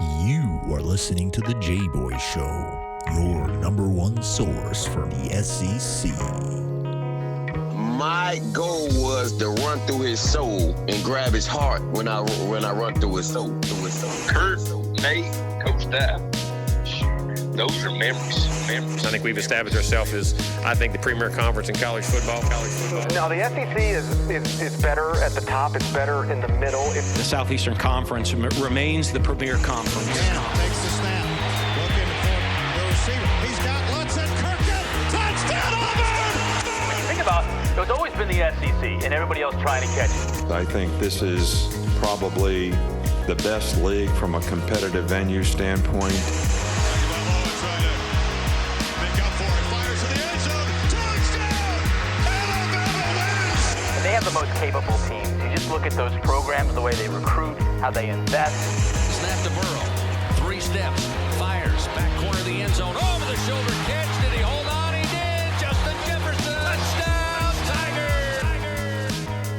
You are listening to the Jboy Show, your number one source from the SEC. My goal was to run through his soul and grab his heart when I run through his soul. Kurt, Nate, Coach Dab. Those are memories. I think we've established ourselves as, I think, the premier conference in college football. No, the SEC is better at the top. It's better in the middle. The Southeastern Conference remains the premier conference. Takes the snap. Looking for the receiver. He's got Lutz Kirkland. Touchdown, Auburn! When you think about it, it's always been the SEC and everybody else trying to catch it. I think this is probably the best league from a competitive venue standpoint. They have the most capable teams. You just look at those programs, the way they recruit, how they invest. Snap to Burrow. 3 steps. Fires. Back corner of the end zone. Over the shoulder catch. Did he hold on? He did. Justin Jefferson. Touchdown, Tiger.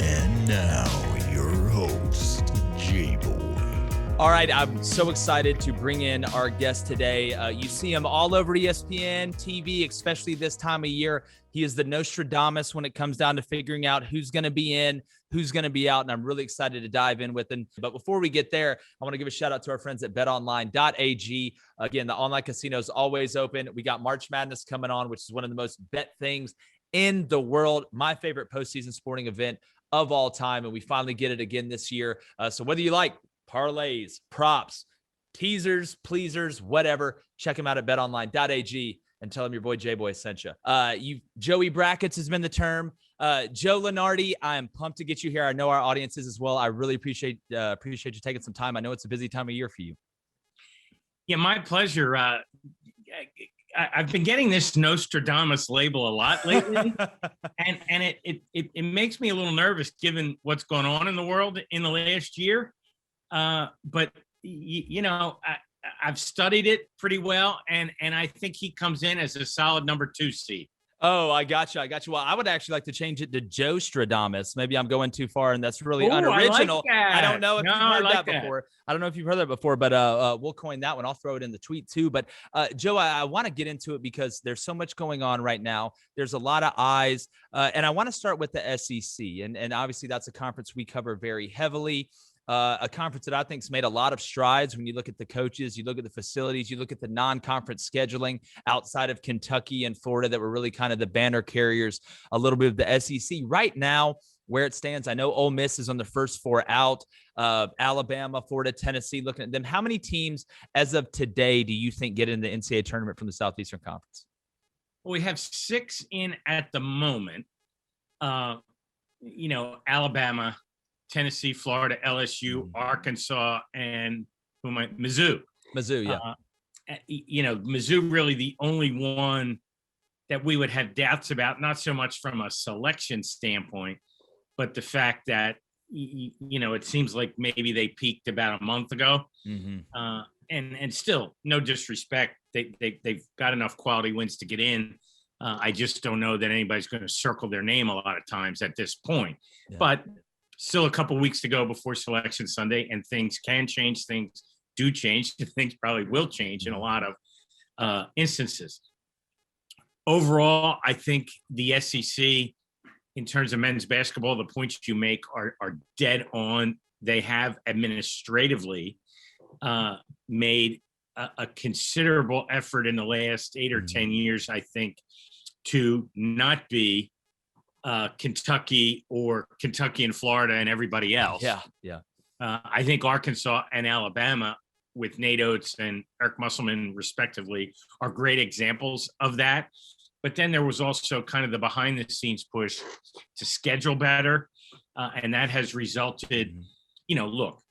And now, your host, Jboy. All right, I'm so excited to bring in our guest today. You see him all over ESPN TV, especially this time of year. He is the Nostradamus when it comes down to figuring out who's going to be in, who's going to be out, and I'm really excited to dive in with him. But before we get there, I want to give a shout out to our friends at betonline.ag. Again, the online casino is always open. We got March Madness coming on, which is one of the most bet things in the world. My favorite postseason sporting event of all time, and we finally get it again this year. So whether you like parlays, props, teasers, pleasers, whatever, check them out at betonline.ag. And tell him your boy Jboy sent you. Joey Brackets has been the term. Joe Lunardi, I am pumped to get you here. I know our audience is as well. I really appreciate you taking some time. I know it's a busy time of year for you. Yeah, my pleasure. I've been getting this Nostradamus label a lot lately, and it makes me a little nervous given what's going on in the world in the last year. But you know, I've studied it pretty well, and I think he comes in as a solid number 2 seed. Oh, I got you. Well, I would actually like to change it to Joe Stradamus. Maybe I'm going too far, and that's really unoriginal. I don't know if you've heard that before. I don't know if you've heard that before, but we'll coin that one. I'll throw it in the tweet too. But Joe, I want to get into it because there's so much going on right now. There's a lot of eyes, and I want to start with the SEC, and obviously that's a conference we cover very heavily. A conference that I think has made a lot of strides when you look at the coaches, you look at the facilities, you look at the non-conference scheduling outside of Kentucky and Florida that were really kind of the banner carriers, a little bit of the SEC. Right now, where it stands, I know Ole Miss is on the first 4 out, Alabama, Florida, Tennessee, looking at them. How many teams as of today do you think get in the NCAA tournament from the Southeastern Conference? Well, we have 6 in at the moment. Alabama, Tennessee, Florida, LSU, Arkansas, and Mizzou. Mizzou, yeah. Mizzou really the only one that we would have doubts about, not so much from a selection standpoint, but the fact that, it seems like maybe they peaked about a month ago. Mm-hmm. And still, no disrespect, they've got enough quality wins to get in. I just don't know that anybody's going to circle their name a lot of times at this point. Yeah. But still a couple weeks to go before Selection Sunday, and things can change. Things do change. Things probably will change in a lot of instances. Overall, I think the SEC, in terms of men's basketball, the points you make are dead on. They have administratively made a considerable effort in the last 8 or 10 years, I think, to not be Kentucky and Florida and everybody else. Yeah. I think Arkansas and Alabama, with Nate Oates and Eric Musselman respectively, are great examples of that. But then there was also kind of the behind the scenes push to schedule better. And that has resulted, look,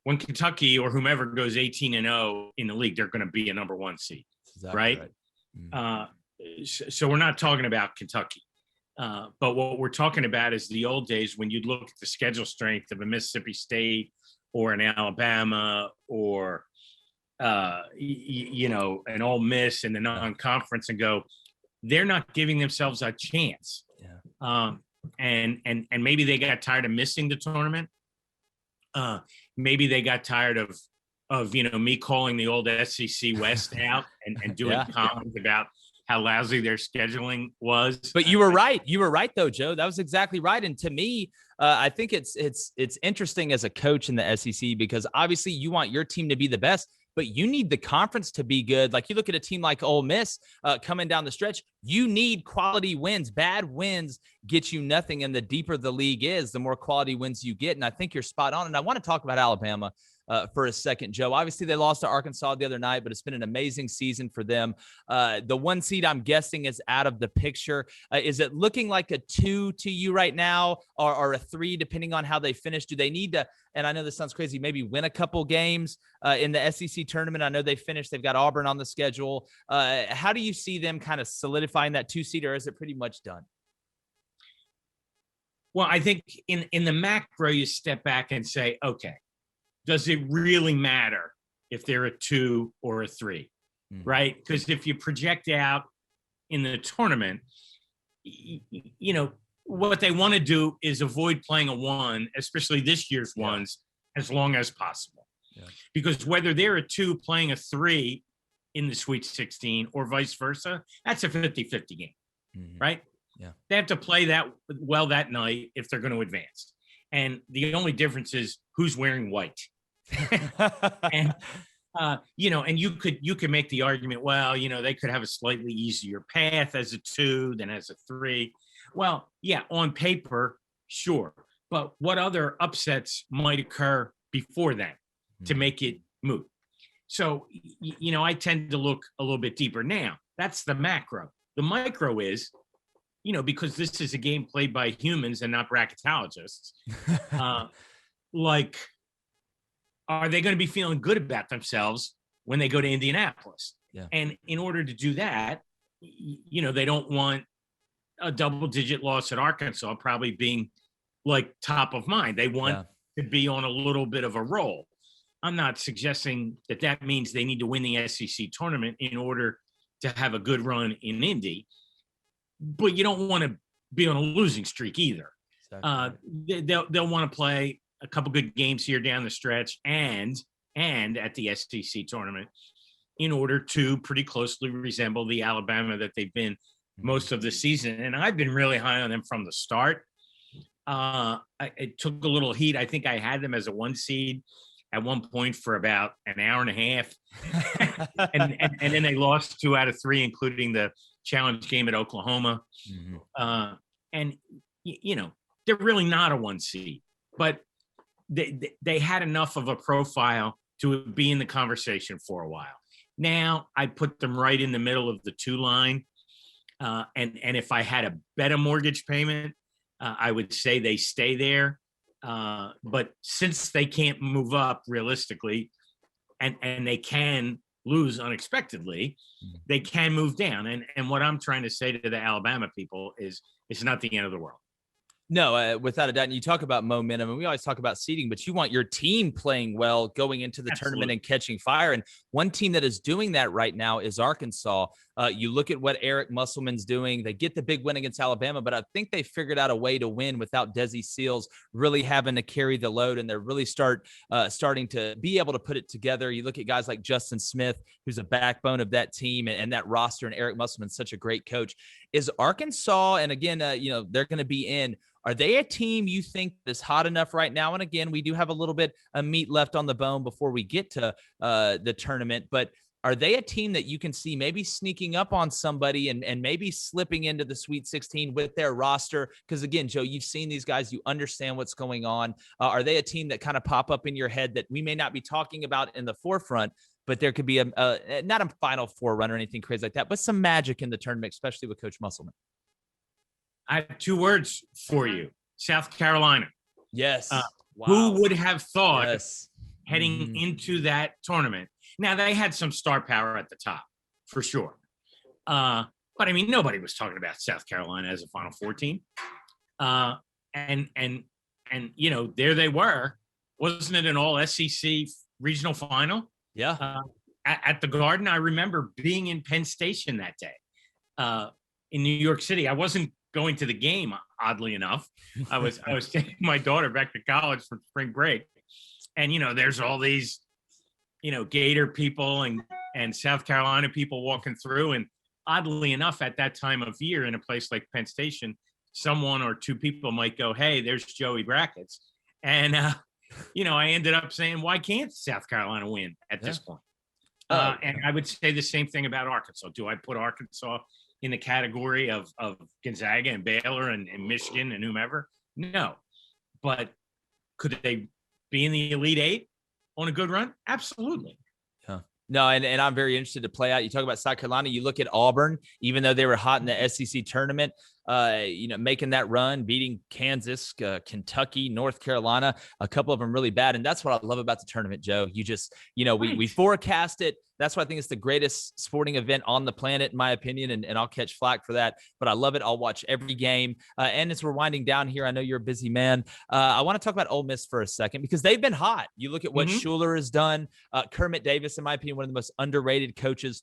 when Kentucky or whomever goes 18-0 in the league, they're going to be a number 1 seed, exactly right? Mm-hmm. So we're not talking about Kentucky. But what we're talking about is the old days when you'd look at the schedule strength of a Mississippi State or an Alabama or, an Ole Miss in the non-conference and go, they're not giving themselves a chance. Yeah. And maybe they got tired of missing the tournament. Maybe they got tired of me calling the old SEC West out and doing comments about how lousy their scheduling was. But you were right. You were right, though, Joe. That was exactly right. And to me, I think it's interesting as a coach in the SEC because obviously you want your team to be the best, but you need the conference to be good. Like you look at a team like Ole Miss coming down the stretch, you need quality wins. Bad wins get you nothing. And the deeper the league is, the more quality wins you get. And I think you're spot on. And I want to talk about Alabama for a second, Joe. Obviously, they lost to Arkansas the other night, but it's been an amazing season for them. The 1 seed, I'm guessing, is out of the picture. Is it looking like a 2 to you right now or a 3, depending on how they finish? Do they need to, and I know this sounds crazy, maybe win a couple games in the SEC tournament? I know they finished. They've got Auburn on the schedule. How do you see them kind of solidifying that 2 seed, or is it pretty much done? Well, I think in the macro, you step back and say, okay, does it really matter if they're a 2 or a 3, right? Because if you project out in the tournament, what they want to do is avoid playing a 1, especially this year's ones, as long as possible. Yeah. Because whether they're a 2 playing a 3 in the Sweet 16 or vice versa, that's a 50-50 game, right? Yeah. They have to play that well that night if they're going to advance. And the only difference is who's wearing white. And and you could make the argument, well, they could have a slightly easier path as a 2 than as a 3. Well, yeah, on paper, sure. But what other upsets might occur before that to make it moot? So, I tend to look a little bit deeper. Now, that's the macro. The micro is, because this is a game played by humans and not bracketologists, are they going to be feeling good about themselves when they go to Indianapolis? Yeah. And in order to do that, they don't want a double-digit loss at Arkansas probably being top of mind. They want to be on a little bit of a roll. I'm not suggesting that means they need to win the SEC tournament in order to have a good run in Indy, but you don't want to be on a losing streak either. Exactly. They'll want to play a couple good games here down the stretch and at the SEC tournament in order to pretty closely resemble the Alabama that they've been most of the season. And I've been really high on them from the start. It took a little heat. I think I had them as a 1 seed at one point for about an hour and a half. and then they lost 2 out of 3, including the challenge game at Oklahoma. And they're really not a 1 seed, but they had enough of a profile to be in the conversation for a while. Now I put them right in the middle of the 2 line. And if I had a better mortgage payment, I would say they stay there. But since they can't move up realistically and they can lose unexpectedly, they can move down. And what I'm trying to say to the Alabama people is it's not the end of the world. No, without a doubt. And you talk about momentum, and we always talk about seeding, but you want your team playing well going into the tournament and catching fire. And one team that is doing that right now is Arkansas. You look at what Eric Musselman's doing. They get the big win against Alabama, but I think they figured out a way to win without Desi Seals really having to carry the load, and they're really starting to be able to put it together. You look at guys like Justin Smith, who's a backbone of that team and that roster, and Eric Musselman's such a great coach. Is Arkansas, and again, they're going to be in. Are they a team you think is hot enough right now? And again, we do have a little bit of meat left on the bone before we get to the tournament, but are they a team that you can see maybe sneaking up on somebody and maybe slipping into the Sweet 16 with their roster? Because again, Joe, you've seen these guys, you understand what's going on. Are they a team that kind of pop up in your head that we may not be talking about in the forefront, but there could be not a Final Four run or anything crazy like that, but some magic in the tournament, especially with Coach Musselman? I have 2 words for you. South Carolina. Yes. Wow. Who would have thought heading into that tournament? Now, they had some star power at the top, for sure. But, I mean, nobody was talking about South Carolina as a Final Four team. And there they were. Wasn't it an all-SEC regional final? Yeah. At the Garden, I remember being in Penn Station that day in New York City. I wasn't going to the game, oddly enough. I was taking my daughter back to college for spring break. And, there's all these, Gator people and South Carolina people walking through. And oddly enough, at that time of year in a place like Penn Station, someone or two people might go, "Hey, there's Joey Brackets." And, I ended up saying, why can't South Carolina win at this point? And I would say the same thing about Arkansas. Do I put Arkansas in the category of Gonzaga and Baylor and Michigan and whomever? No. But could they be in the Elite Eight on a good run? Absolutely. No, and I'm very interested to play out. You talk about South Carolina. You look at Auburn, even though they were hot in the SEC tournament, making that run, beating Kansas, Kentucky, North Carolina, a couple of them really bad. And that's what I love about the tournament, Joe. You just, we forecast it. That's why I think it's the greatest sporting event on the planet, in my opinion, and I'll catch flack for that. But I love it. I'll watch every game. And as we're winding down here, I know you're a busy man. I want to talk about Ole Miss for a second because they've been hot. You look at what Schuler has done. Kermit Davis, in my opinion, one of the most underrated coaches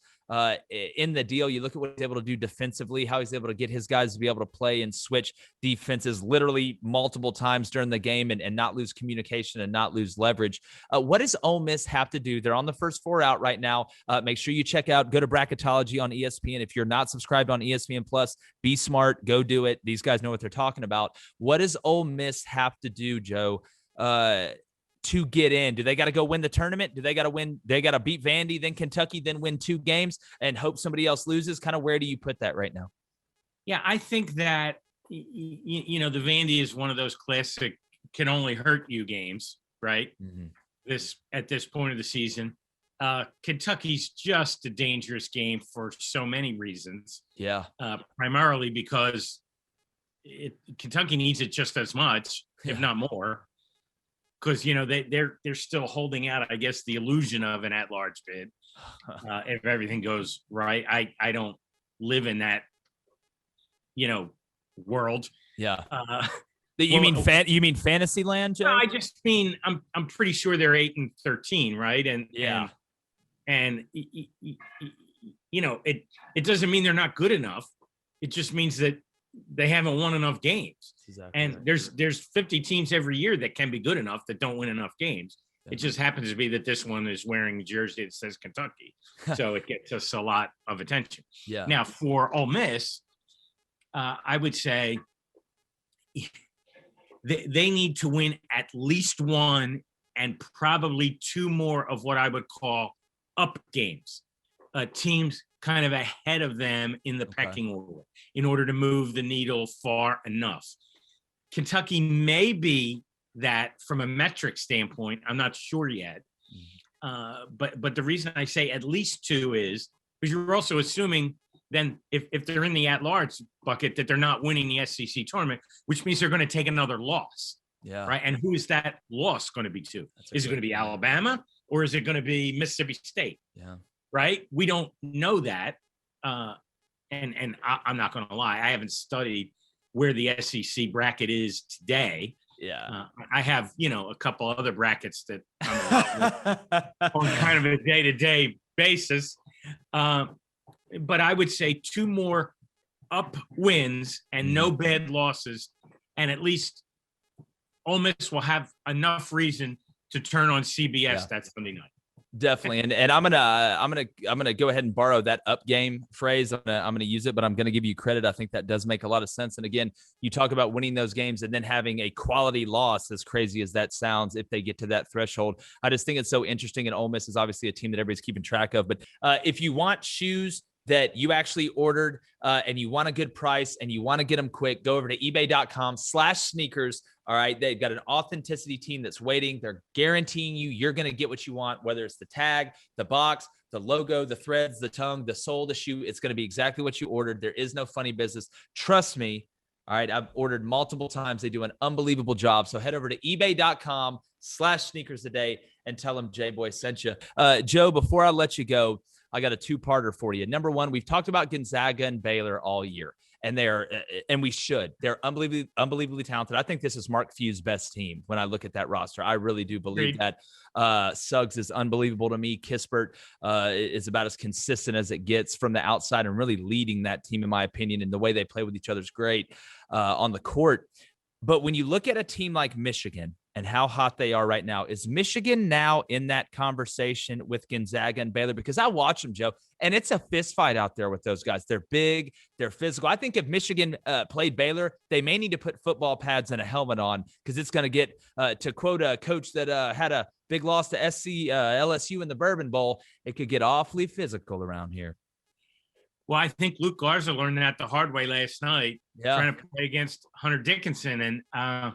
in the deal. You look at what he's able to do defensively, how he's able to get his guys to be able to play and switch defenses literally multiple times during the game and not lose communication and not lose leverage. What does Ole Miss have to do? They're on the first four out right now. Make sure you check out, go to Bracketology on ESPN. If you're not subscribed on ESPN Plus, be smart, go do it. These guys know what they're talking about. What does Ole Miss have to do, Joe, to get in? Do they got to go win the tournament? Do they got to win? They got to beat Vandy, then Kentucky, then win 2 games and hope somebody else loses? Kind of where do you put that right now? Yeah, I think that, the Vandy is one of those classic can only hurt you games, right? At this point of the season. Kentucky's just a dangerous game for so many reasons. Yeah. Primarily because Kentucky needs it just as much, if not more. Because they're still holding out, I guess, the illusion of an at-large bid. If everything goes right, I don't live in that, world. Yeah. You mean fantasy land, Joe? No, I just mean I'm pretty sure they're 8-13, right? And it doesn't mean they're not good enough. It just means that they haven't won enough games. Exactly and right. There's 50 teams every year that can be good enough that don't win enough games. It just happens to be that this one is wearing a jersey that says Kentucky. So it gets us a lot of attention. Yeah. Now for Ole Miss, I would say they need to win at least 1 and probably 2 more of what I would call up games, teams kind of ahead of them in the pecking order in order to move the needle far enough. Kentucky may be that from a metric standpoint. I'm not sure yet. But the reason I say at least 2 is because you're also assuming then if they're in the at-large bucket that they're not winning the SEC tournament, which means they're going to take another loss. Yeah. Right. And who is that loss going to be to? Is it going to be Alabama or is it going to be Mississippi State? Yeah. Right. We don't know that. And I'm not going to lie. I haven't studied where the SEC bracket is today. Yeah. I have, a couple other brackets that I'm on kind of a day-to-day basis. But I would say 2 more up wins and no bad losses. And at least Ole Miss will have enough reason to turn on CBS that Sunday night. Definitely. And I'm gonna go ahead and borrow that up game phrase. I'm gonna use it, but I'm gonna give you credit. I think that does make a lot of sense. And again, you talk about winning those games and then having a quality loss, as crazy as that sounds, if they get to that threshold. I just think it's so interesting. And Ole Miss is obviously a team that everybody's keeping track of. But if you want shoes that you actually ordered and you want a good price and you want to get them quick, go over to ebay.com/sneakers. All right. They've got an authenticity team that's waiting. They're guaranteeing you're going to get what you want, whether it's the tag, the box, the logo, the threads, the tongue, the sole, the shoe. It's going to be exactly what you ordered. There is no funny business. Trust me. All right. I've ordered multiple times. They do an unbelievable job. So head over to ebay.com/sneakers today and tell them Jboy sent you. Joe, before I let you go, I got a 2-parter for you. Number 1, we've talked about Gonzaga and Baylor all year, and we should. They're unbelievably talented. I think this is Mark Few's best team when I look at that roster. I really do believe that. Suggs is unbelievable to me. Kispert is about as consistent as it gets from the outside and really leading that team, in my opinion, and the way they play with each other is great on the court. But when you look at a team like Michigan, and how hot they are right now. Is Michigan now in that conversation with Gonzaga and Baylor? Because I watch them, Joe, and it's a fist fight out there with those guys. They're big, they're physical. I think if Michigan played Baylor, they may need to put football pads and a helmet on, because it's going to get, to quote a coach that had a big loss to LSU in the Bourbon Bowl, it could get awfully physical around here. Well, I think Luke Garza learned that the hard way last night, trying to play against Hunter Dickinson. And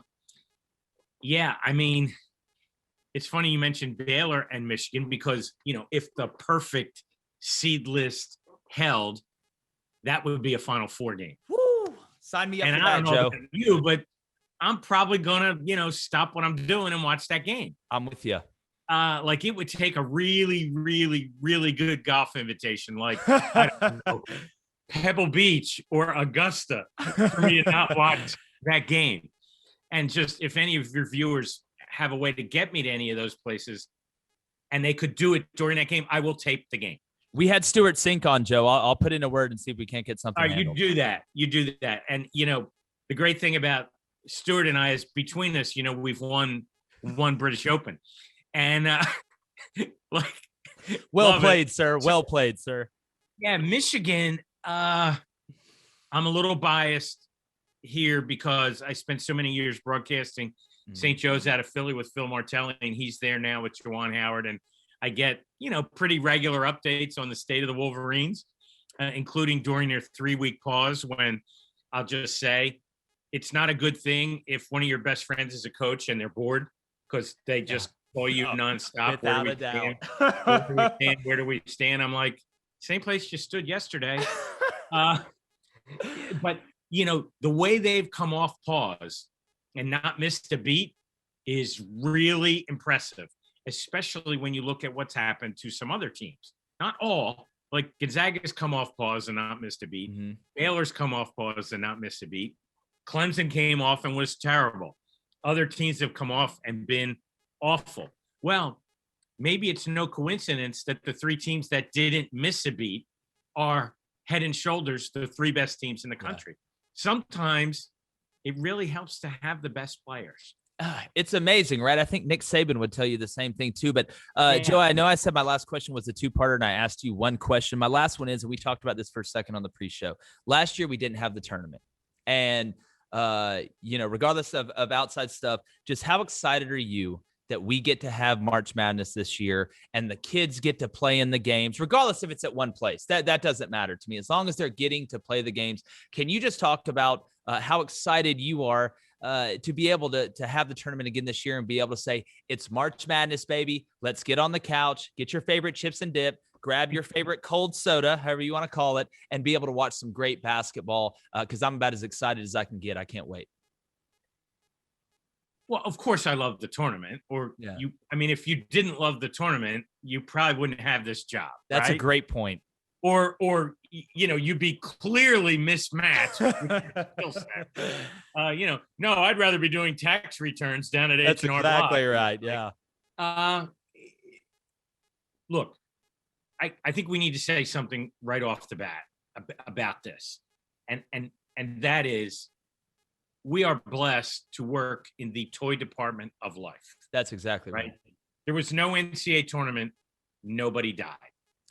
yeah, I mean, it's funny you mentioned Baylor and Michigan, because, you know, if the perfect seed list held, that would be a Final Four game. Woo! Sign me up for that, Joe. You, but I'm probably gonna, you know, stop what I'm doing and watch that game. I'm with you. Like, it would take a really, really, really good golf invitation, like I don't know, Pebble Beach or Augusta, for me to not watch that game. And just, if any of your viewers have a way to get me to any of those places and they could do it during that game, I will tape the game. We had Stuart Sink on, Joe. I'll put in a word and see if we can't get something. All right, you do that. And, you know, the great thing about Stuart and I is, between us, you know, we've won British Open. And like, well played, sir. Well played, sir. Yeah, Michigan, I'm a little biased here because I spent so many years broadcasting St. Joe's out of Philly with Phil Martelli, and he's there now with Juwan Howard. And I get, you know, pretty regular updates on the state of the Wolverines, including during their 3-week pause, when I'll just say it's not a good thing if one of your best friends is a coach and they're bored, because they just call you nonstop. Without a doubt. Where do we stand? I'm like, same place you stood yesterday. But, you know, the way they've come off pause and not missed a beat is really impressive, especially when you look at what's happened to some other teams. Not all, like Gonzaga's come off pause and not missed a beat. Mm-hmm. Baylor's come off pause and not missed a beat. Clemson came off and was terrible. Other teams have come off and been awful. Well, maybe it's no coincidence that the 3 teams that didn't miss a beat are head and shoulders the 3 best teams in the country. Sometimes it really helps to have the best players. It's amazing, right? I think Nick Saban would tell you the same thing too. But Joe, I know I said my last question was a 2-parter, and I asked you one question. My last one is, and we talked about this for a second on the pre-show. Last year we didn't have the tournament, and you know, regardless of outside stuff, just how excited are you that we get to have March Madness this year, and the kids get to play in the games, regardless if it's at one place? That doesn't matter to me, as long as they're getting to play the games. Can you just talk about how excited you are to be able to have the tournament again this year and be able to say, it's March Madness, baby. Let's get on the couch, get your favorite chips and dip, grab your favorite cold soda, however you want to call it, and be able to watch some great basketball, because I'm about as excited as I can get. I can't wait. Well, of course I love the tournament, I mean, if you didn't love the tournament, you probably wouldn't have this job. That's right? a great point. Or, you know, you'd be clearly mismatched. You know, no, I'd rather be doing tax returns down at That's H&R exactly Block. right. Yeah. Look, I think we need to say something right off the bat about this. And that is, we are blessed to work in the toy department of life. That's exactly right. There was no NCAA tournament. Nobody died.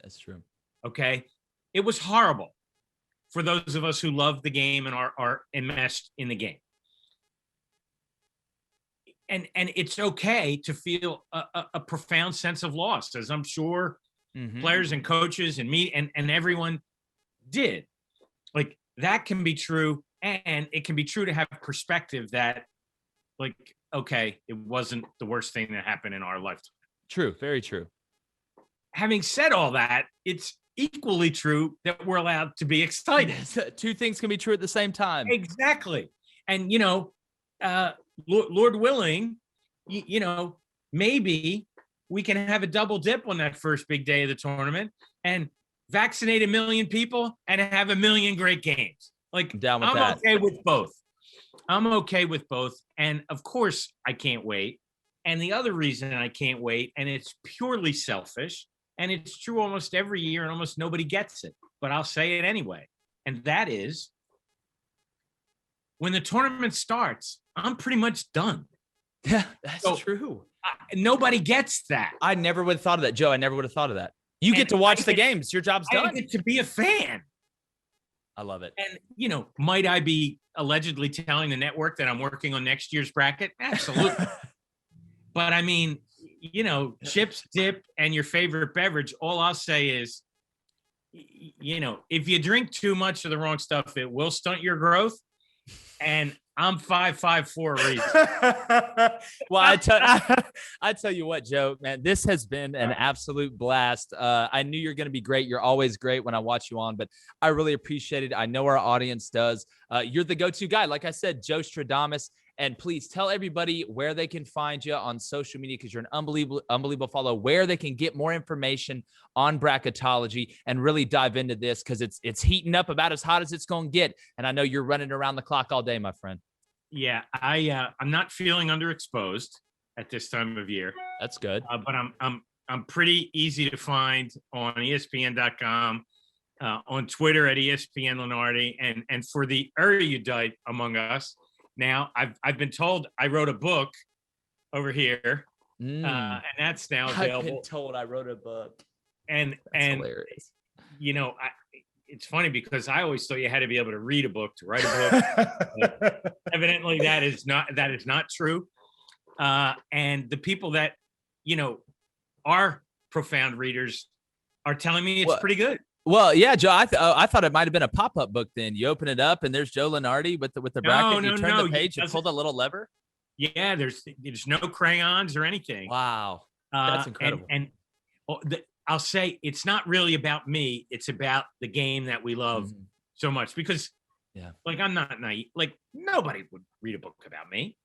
That's true. Okay. It was horrible for those of us who love the game and are enmeshed in the game. And it's okay to feel a profound sense of loss, as I'm sure players and coaches and me and everyone did. Like, that can be true. And it can be true to have perspective that, like, okay, it wasn't the worst thing that happened in our lifetime. True. Very true. Having said all that, it's equally true that we're allowed to be excited. 2 things can be true at the same time. Exactly. And, you know, Lord willing, you know, maybe we can have a double dip on that first big day of the tournament and vaccinate 1 million people and have 1 million great games. Like, I'm okay with both. I'm okay with both. And of course I can't wait. And the other reason I can't wait, and it's purely selfish, and it's true almost every year and almost nobody gets it, but I'll say it anyway. And that is, when the tournament starts, I'm pretty much done. Yeah, that's true. Nobody gets that. I never would have thought of that, Joe. I never would have thought of that. You get to watch the games. Your job's done. I get to be a fan. I love it. And, might I be allegedly telling the network that I'm working on next year's bracket? Absolutely. But I mean, chips, dip, and your favorite beverage, all I'll say is, if you drink too much of the wrong stuff, it will stunt your growth. And I'm 5'5" for a reason. Well, I tell you what, Joe, man, this has been an absolute blast. I knew you're going to be great. You're always great when I watch you on, but I really appreciate it. I know our audience does. You're the go-to guy. Like I said, Joe Stradamus. And please tell everybody where they can find you on social media, because you're an unbelievable follow, where they can get more information on bracketology and really dive into this, because it's heating up about as hot as it's going to get. And I know you're running around the clock all day, my friend. Yeah, I'm not feeling underexposed at this time of year. That's good. But I'm pretty easy to find on ESPN.com, on Twitter at ESPN Lunardi, and for the erudite among us. Now, I've been told I wrote a book over here, and that's now available. I've been told I wrote a book, and hilarious. It's funny because I always thought you had to be able to read a book to write a book. Evidently, that is not true. And the people that are profound readers are telling me it's pretty good. Well, yeah, Joe, I thought it might have been a pop-up book then. You open it up and there's Joe Lunardi with the bracket. You turn the page and pull the little lever. Yeah, there's no crayons or anything. Wow. That's incredible. I'll say it's not really about me. It's about the game that we love so much, because I'm not naive. Like, nobody would read a book about me.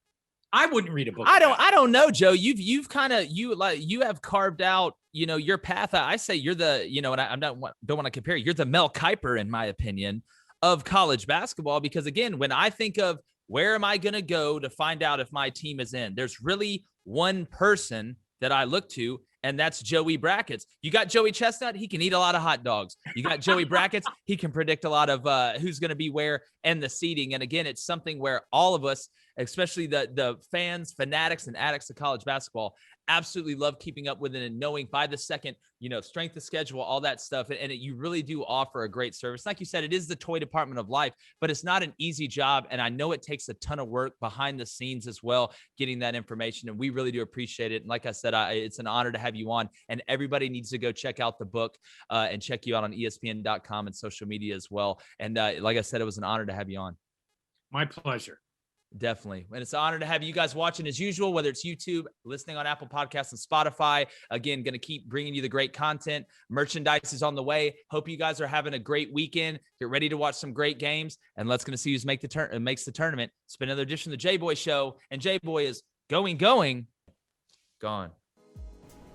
I wouldn't read a book. I don't know, Joe. You've kind of you have carved out, your path. I say you're the, and I don't want to compare. You're the Mel Kiper, in my opinion, of college basketball. Because again, when I think of where am I going to go to find out if my team is in, there's really one person that I look to, and that's Joey Brackets. You got Joey Chestnut, he can eat a lot of hot dogs. You got Joey Brackets, he can predict a lot of who's going to be where and the seeding. And again, it's something where all of us, especially the fans, fanatics, and addicts of college basketball, absolutely love keeping up with it and knowing by the second, strength of schedule, all that stuff. And you really do offer a great service. Like you said, it is the toy department of life, but it's not an easy job. And I know it takes a ton of work behind the scenes as well, getting that information. And we really do appreciate it. And like I said, it's an honor to have you on, and everybody needs to go check out the book and check you out on ESPN.com and social media as well. And like I said, it was an honor to have you on. My pleasure. Definitely. And it's an honor to have you guys watching as usual, whether it's YouTube, listening on Apple Podcasts and Spotify. Again, going to keep bringing you the great content. Merchandise is on the way. Hope you guys are having a great weekend. Get ready to watch some great games, and let's going to see who's makes the tournament. It's been another edition of the Jboy Show, and Jboy is gone.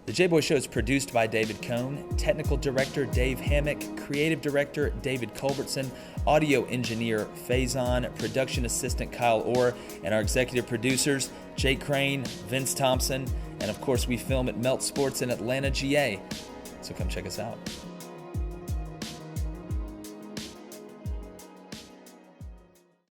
The Jboy Show is produced by David Cohn, technical director Dave Hammock, creative director David Culbertson, audio engineer Feyzan, production assistant Kyle Orr, and our executive producers Jake Crain, Vince Thompson, and of course we film at Melt Sports in Atlanta, GA. So come check us out.